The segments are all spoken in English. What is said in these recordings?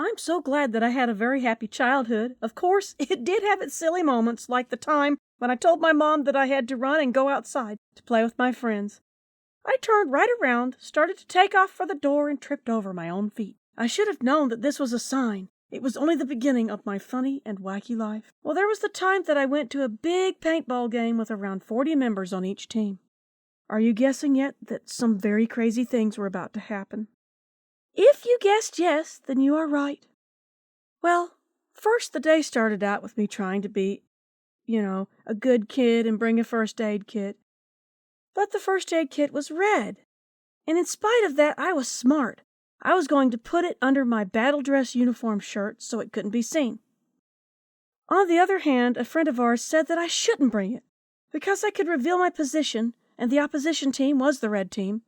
I'm so glad that I had a very happy childhood. Of course, it did have its silly moments, like the time when I told my mom that I had to run and go outside to play with my friends. I turned right around, started to take off for the door, and tripped over my own feet. I should have known that this was a sign. It was only the beginning of my funny and wacky life. Well, there was the time that I went to a big paintball game with around 40 members on each team. Are you guessing yet that some very crazy things were about to happen? If you guessed yes, then you are right. Well, first the day started out with me trying to be, a good kid and bring a first aid kit. But the first aid kit was red. And in spite of that, I was smart. I was going to put it under my battle dress uniform shirt so it couldn't be seen. On the other hand, a friend of ours said that I shouldn't bring it because I could reveal my position, and the opposition team was the red team,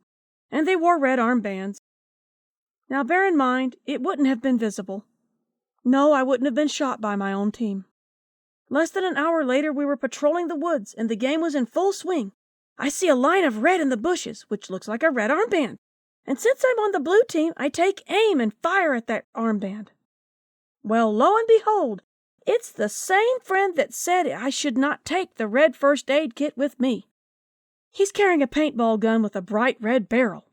and they wore red armbands. Now bear in mind, it wouldn't have been visible. No, I wouldn't have been shot by my own team. Less than an hour later, we were patrolling the woods, and the game was in full swing. I see a line of red in the bushes, which looks like a red armband. And since I'm on the blue team, I take aim and fire at that armband. Well, lo and behold, it's the same friend that said I should not take the red first aid kit with me. He's carrying a paintball gun with a bright red barrel.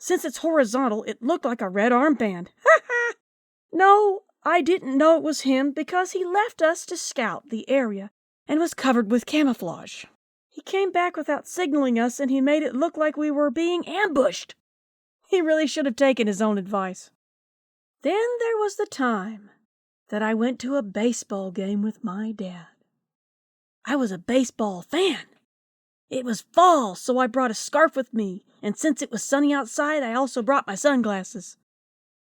Since it's horizontal, it looked like a red armband. Ha ha! No, I didn't know it was him because he left us to scout the area and was covered with camouflage. He came back without signaling us, and he made it look like we were being ambushed. He really should have taken his own advice. Then there was the time that I went to a baseball game with my dad. I was a baseball fan. It was fall, so I brought a scarf with me, and since it was sunny outside, I also brought my sunglasses.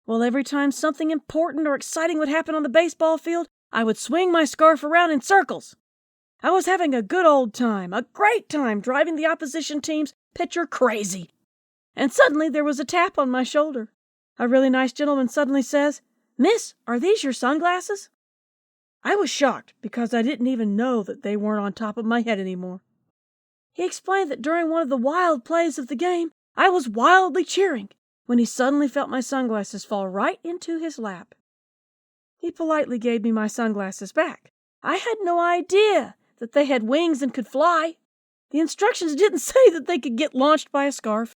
Well, every time something important or exciting would happen on the baseball field, I would swing my scarf around in circles. I was having a good old time, a great time, driving the opposition team's pitcher crazy. And suddenly there was a tap on my shoulder. A really nice gentleman suddenly says, "Miss, are these your sunglasses?" I was shocked because I didn't even know that they weren't on top of my head anymore. He explained that during one of the wild plays of the game, I was wildly cheering when he suddenly felt my sunglasses fall right into his lap. He politely gave me my sunglasses back. I had no idea that they had wings and could fly. The instructions didn't say that they could get launched by a scarf.